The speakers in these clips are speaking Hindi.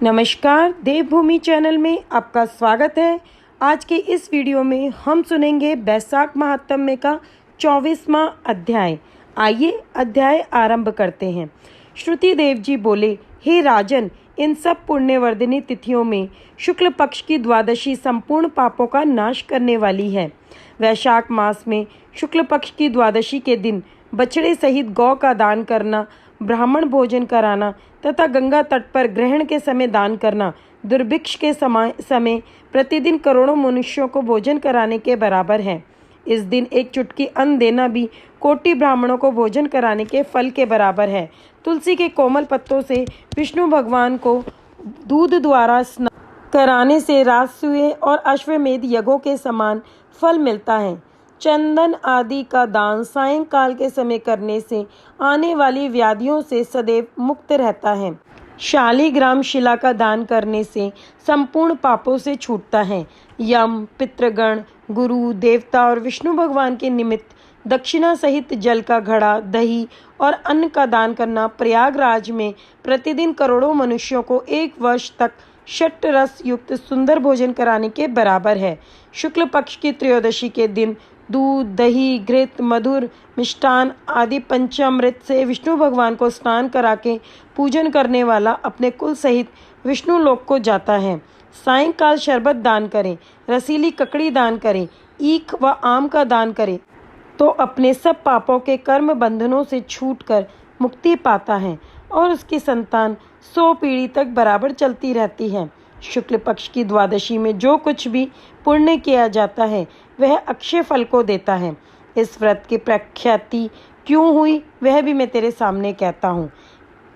नमस्कार, देवभूमि चैनल में आपका स्वागत है। आज के इस वीडियो में हम सुनेंगे बैसाख महात्म्य का 24वां अध्याय। आइए अध्याय आरंभ करते हैं। श्रुति देव जी बोले, हे राजन, इन सब पुण्यवर्धिनी तिथियों में शुक्ल पक्ष की द्वादशी संपूर्ण पापों का नाश करने वाली है। वैशाख मास में शुक्ल पक्ष की द्वादशी के दिन बछड़े सहित गौ का दान करना, ब्राह्मण भोजन कराना तथा गंगा तट पर ग्रहण के समय दान करना दुर्भिक्ष के समय प्रतिदिन करोड़ों मनुष्यों को भोजन कराने के बराबर है। इस दिन एक चुटकी अन्न देना भी कोटि ब्राह्मणों को भोजन कराने के फल के बराबर है। तुलसी के कोमल पत्तों से विष्णु भगवान को दूध द्वारा स्नान कराने से राजसूय और अश्वमेध यज्ञों के समान फल मिलता है। चंदन आदि का दान सायंकाल के समय करने से आने वाली व्याधियों से सदैव मुक्त रहता है। शालिग्राम शिला का दान करने से संपूर्ण पापों से छूटता है। यम, पितृगण, गुरु, देवता और विष्णु भगवान के निमित्त दक्षिणा सहित जल का घड़ा, दही और अन्न का दान करना प्रयागराज में प्रतिदिन करोड़ों मनुष्यों को 1 वर्ष तक षट रस युक्त सुंदर भोजन कराने के बराबर है। शुक्ल पक्ष की त्रयोदशी के दिन दूध, दही, घृत, मधुर, मिष्टान आदि पंचामृत से विष्णु भगवान को स्नान करा के पूजन करने वाला अपने कुल सहित विष्णु लोक को जाता है। सायंकाल शरबत दान करें, रसीली ककड़ी दान करें, ईख व आम का दान करें तो अपने सब पापों के कर्म बंधनों से छूटकर मुक्ति पाता है और उसकी संतान 100 पीढ़ी तक बराबर चलती रहती है। शुक्ल पक्ष की द्वादशी में जो कुछ भी पुण्य किया जाता है वह अक्षय फल को देता है। इस व्रत की प्रख्याति क्यों हुई वह भी मैं तेरे सामने कहता हूँ।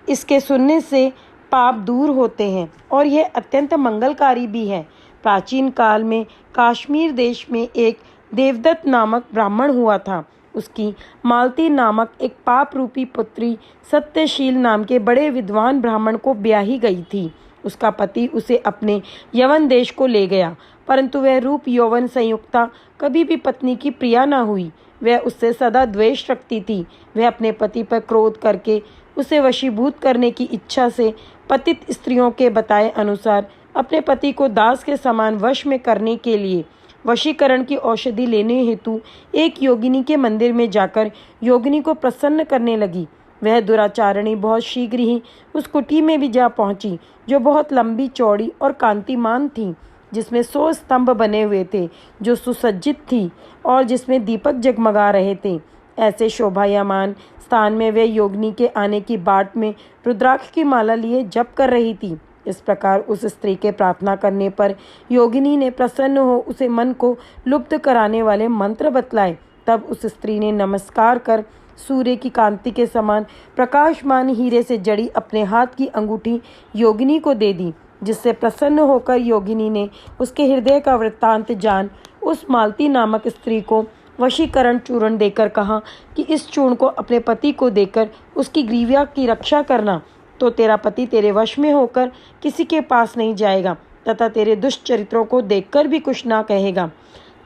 इसके सुनने से पाप दूर होते हैं और यह अत्यंत मंगलकारी भी है। प्राचीन काल में कश्मीर देश में एक देवदत्त नामक ब्राह्मण हुआ था। उसकी मालती नामक एक पाप रूपी पुत्री सत्यशील नाम के बड़े विद्वान ब्राह्मण को ब्याही गई थी। उसका पति उसे अपने यवन देश को ले गया, परंतु वह रूप यौवन संयुक्ता कभी भी पत्नी की प्रिया न हुई। वह उससे सदा द्वेष रखती थी। वह अपने पति पर क्रोध करके उसे वशीभूत करने की इच्छा से पतित स्त्रियों के बताए अनुसार अपने पति को दास के समान वश में करने के लिए वशीकरण की औषधि लेने हेतु एक योगिनी के मंदिर में जाकर योगिनी को प्रसन्न करने लगी। वह दुराचारणी बहुत शीघ्र ही उस कुटी में भी जा पहुंची, जो बहुत लंबी चौड़ी और कांतिमान थी, जिसमें 100 स्तंभ बने हुए थे, जो सुसज्जित थी और जिसमें दीपक जगमगा रहे थे। ऐसे शोभायमान स्थान में वह योगिनी के आने की बाट में रुद्राक्ष की माला लिए जप कर रही थी। इस प्रकार उस स्त्री के प्रार्थना करने पर योगिनी ने प्रसन्न हो उसे मन को लुब्ध कराने वाले मंत्र बतलाए। तब उस स्त्री ने नमस्कार कर सूर्य की कांति के समान प्रकाशमान हीरे से जड़ी अपने हाथ की अंगूठी योगिनी को दे दी, जिससे प्रसन्न होकर योगिनी ने उसके हृदय का वृत्तांत जान उस मालती नामक स्त्री को वशीकरण चूर्ण देकर कहा कि इस चूर्ण को अपने पति को देकर उसकी ग्रीवा की रक्षा करना, तो तेरा पति तेरे वश में होकर किसी के पास नहीं जाएगा तथा तेरे दुष्ट चरित्रों को देखकर भी कुछ ना कहेगा।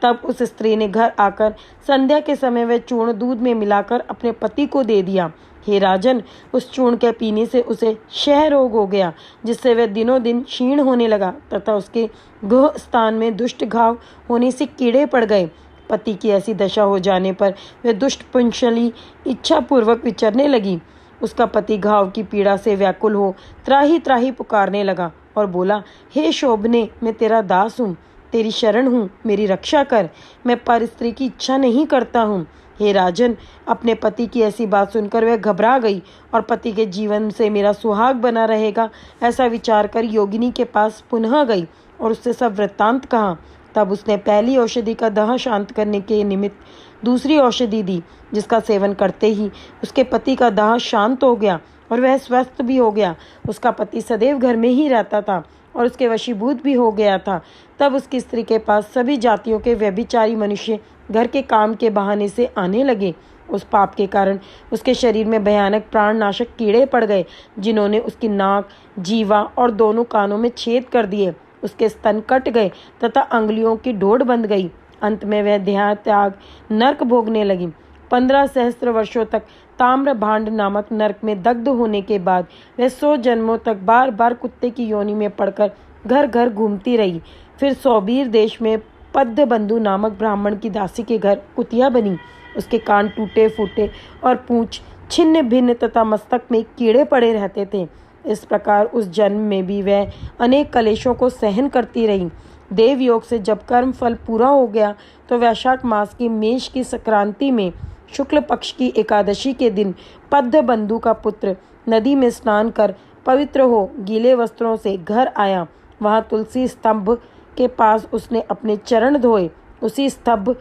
तब उस स्त्री ने घर आकर संध्या के समय वह चूर्ण दूध में मिलाकर अपने पति को दे दिया। हे राजन, उस चूर्ण के पीने से उसे क्षय रोग हो गया, जिससे वह दिनों दिन क्षीण होने लगा तथा उसके गुह स्थान में दुष्ट घाव होने से कीड़े पड़ गए। पति की ऐसी दशा हो जाने पर वह दुष्ट पुंशली इच्छा पूर्वक विचरने लगी। उसका पति घाव की पीड़ा से व्याकुल हो त्राही त्राही पुकारने लगा और बोला, हे शोभने, मैं तेरा दास हूँ, तेरी शरण हूँ, मेरी रक्षा कर। मैं पर स्त्री की इच्छा नहीं करता हूँ। हे राजन, अपने पति की ऐसी बात सुनकर वह घबरा गई और पति के जीवन से मेरा सुहाग बना रहेगा ऐसा विचार कर योगिनी के पास पुनः गई और उससे सब वृत्तांत कहा। तब उसने पहली औषधि का दाह शांत करने के निमित्त दूसरी औषधि दी, जिसका सेवन करते ही उसके पति का दाह शांत हो गया और वह स्वस्थ भी हो गया। उसका पति सदैव घर में ही रहता था और उसके वशीभूत भी हो गया था। तब उसकी स्त्री के पास सभी जातियों के व्यभिचारी मनुष्य घर के काम के बहाने से आने लगे। उस पाप के कारण उसके शरीर में भयानक प्राणनाशक कीड़े पड़ गए, जिन्होंने उसकी नाक, जीवा और दोनों कानों में छेद कर दिए। उसके स्तन कट गए तथा अंगुलियों की ढोड़ बंध गई। अंत में वह देह त्याग नर्क भोगने लगी। 15 सहस्त्र वर्षों तक ताम्र भांड नामक नरक में दग्ध होने के बाद वह 100 जन्मों तक बार बार कुत्ते की योनि में पड़कर घर घर घूमती रही। फिर सौबीर देश में पद्मबंधु नामक ब्राह्मण की दासी के घर कुतिया बनी। उसके कान टूटे फूटे और पूंछ छिन्न भिन्न तथा मस्तक में कीड़े पड़े रहते थे। इस प्रकार उस जन्म में भी वह अनेक कलेशों को सहन करती रही। देव योग से जब कर्म फल पूरा हो गया तो वैशाख मास की मेष की संक्रांति में शुक्ल पक्ष की एकादशी के दिन पद्मबंधु का पुत्र नदी में स्नान कर पवित्र हो गीले वस्त्रों से घर आया। वहां तुलसी स्तंभ के पास उसने अपने चरण धोए। उसी स्तंभ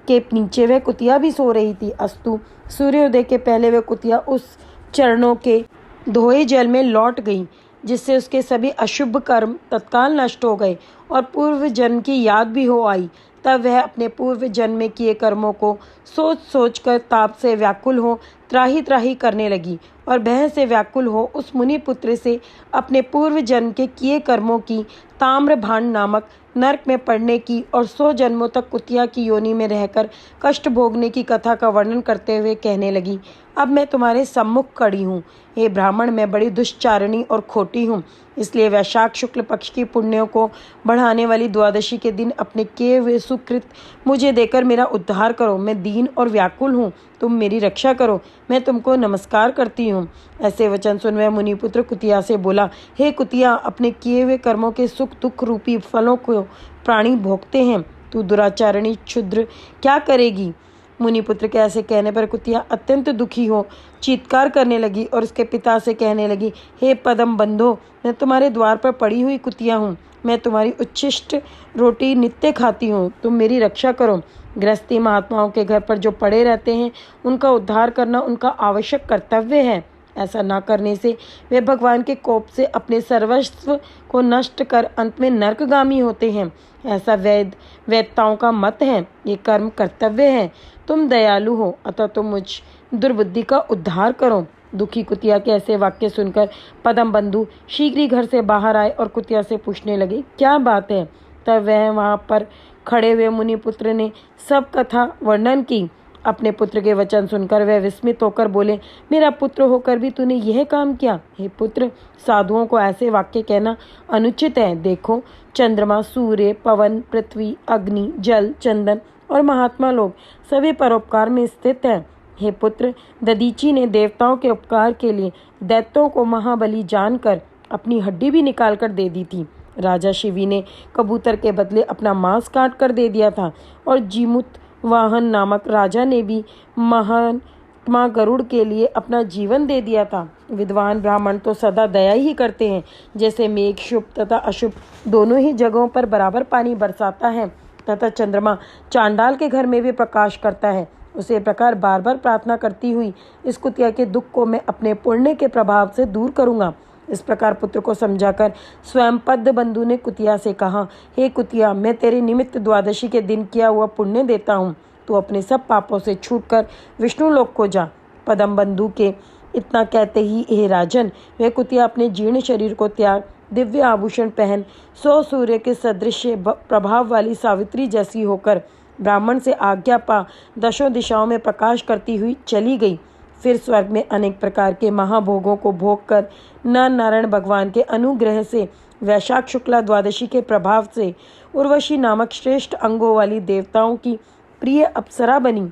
के नीचे वह कुतिया भी सो रही थी। अस्तु सूर्योदय के पहले वह कुतिया उस चरणों के धोए जल में लौट गई, जिससे उसके सभी अशुभ कर्म तत्काल नष्ट हो गए और पूर्व जन्म की याद भी हो आई। तब वह अपने पूर्व जन्म में किए कर्मों को सोच सोच कर ताप से व्याकुल हो त्राही त्राही करने लगी और भय से व्याकुल हो उस मुनि पुत्र से अपने पूर्व जन्म के किए कर्मों की ताम्र भांड नामक नरक में पड़ने की और 100 जन्मों तक कुतिया की योनि में रहकर कष्ट भोगने की कथा का वर्णन करते हुए कहने लगी, अब मैं तुम्हारे सम्मुख खड़ी हूँ। हे ब्राह्मण, मैं बड़ी दुष्चारणी और खोटी हूँ, इसलिए वैशाख शुक्ल पक्ष की पुण्यों को बढ़ाने वाली द्वादशी के दिन अपने किए हुए सुकृत मुझे देकर मेरा उद्धार करो। मैं दीन और व्याकुल हूँ, तुम मेरी रक्षा करो, मैं तुमको नमस्कार करती हूँ। ऐसे वचन सुन वह मुनिपुत्र कुतिया से बोला, हे कुतिया, अपने किए हुए कर्मों के सुख दुख रूपी फलों को प्राणी भोगते हैं, तू दुराचारणी क्षुद्र क्या करेगी। मुनिपुत्र के ऐसे कहने पर कुतिया अत्यंत दुखी हो चीत्कार करने लगी और उसके पिता से कहने लगी, हे पद्म बंधो, मैं तुम्हारे द्वार पर पड़ी हुई कुतिया हूँ। मैं तुम्हारी उच्छिष्ट रोटी नित्य खाती हूँ, तुम मेरी रक्षा करो। गृहस्थी महात्माओं के घर पर जो पड़े रहते हैं उनका उद्धार करना उनका आवश्यक कर्तव्य है। ऐसा न करने से वे भगवान के कोप से अपने सर्वस्व को नष्ट कर अंत में नरकगामी होते हैं। ऐसा वेदताओं का मत है। ये कर्म कर्तव्य है। तुम दयालु हो, अतः तुम मुझ दुर्बुद्धि का उद्धार करो। दुखी कुतिया के ऐसे वाक्य सुनकर पद्म बंधु शीघ्र ही घर से बाहर आए और कुतिया से पूछने लगे, क्या बात है। तब वह वहां पर खड़े हुए मुनिपुत्र ने सब कथा वर्णन की। अपने पुत्र के वचन सुनकर वह विस्मित होकर बोले, मेरा पुत्र होकर भी तूने यह काम किया। हे पुत्र, साधुओं को ऐसे वाक्य कहना अनुचित है। देखो, चंद्रमा, सूर्य, पवन, पृथ्वी, अग्नि, जल, चंदन और महात्मा लोग सभी परोपकार में स्थित हैं। हे पुत्र, दधीची ने देवताओं के उपकार के लिए दैत्यों को महाबली जानकर अपनी हड्डी भी निकाल कर दे दी थी। राजा शिवी ने कबूतर के बदले अपना मांस काट कर दे दिया था और जीमुत वाहन नामक राजा ने भी महात्मा गरुड़ के लिए अपना जीवन दे दिया था। विद्वान ब्राह्मण तो सदा दया ही करते हैं। जैसे मेघ शुभ तथा अशुभ दोनों ही जगहों पर बराबर पानी बरसाता है तथा चंद्रमा चांडाल के घर में भी प्रकाश करता है, उसी प्रकार बार बार प्रार्थना करती हुई इस कुतिया के दुख को मैं अपने पुण्य के प्रभाव से दूर करूंगा। इस प्रकार पुत्र को समझाकर स्वयं पद्मबंधु ने कुतिया से कहा, हे कुतिया, मैं तेरे निमित्त द्वादशी के दिन किया हुआ पुण्य देता हूँ। तू अपने सब पापों से छूटकर विष्णु लोक को जा। पद्मबंधु के इतना कहते ही हे राजन, वह कुतिया अपने जीर्ण शरीर को त्याग दिव्य आभूषण पहन 100 सूर्य के सदृश प्रभाव वाली सावित्री जैसी होकर ब्राह्मण से आज्ञा पा दशों दिशाओं में प्रकाश करती हुई चली गई। फिर स्वर्ग में अनेक प्रकार के महाभोगों को भोग कर नर नारायण भगवान के अनुग्रह से वैशाख शुक्ला द्वादशी के प्रभाव से उर्वशी नामक श्रेष्ठ अंगों वाली देवताओं की प्रिय अप्सरा बनी,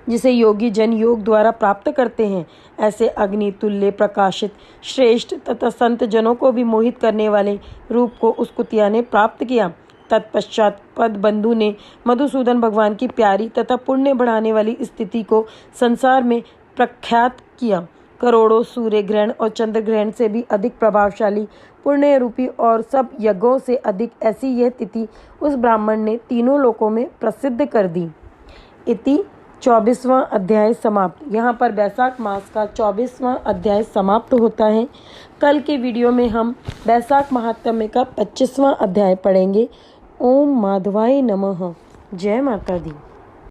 जिसे योगी जन योग द्वारा प्राप्त करते हैं। ऐसे अग्नि तुल्य प्रकाशित श्रेष्ठ तथा संत जनों को भी मोहित करने वाले रूप को उस कुतिया ने प्राप्त किया। तत्पश्चात पद्मबंधु ने मधुसूदन भगवान की प्यारी तथा पुण्य बढ़ाने वाली स्थिति को संसार में प्रख्यात किया। करोड़ों सूर्य ग्रहण और चंद्र ग्रहण से भी अधिक प्रभावशाली पुण्य रूपी और सब यज्ञों से अधिक ऐसी यह तिथि उस ब्राह्मण ने तीनों लोकों में प्रसिद्ध कर दी। इति 24वां अध्याय समाप्त। यहाँ पर वैशाख मास का 24वां अध्याय समाप्त होता है। कल के वीडियो में हम वैशाख महात्म्य का 25वां अध्याय पढ़ेंगे। ओम माधवाय नमः। जय माता दी।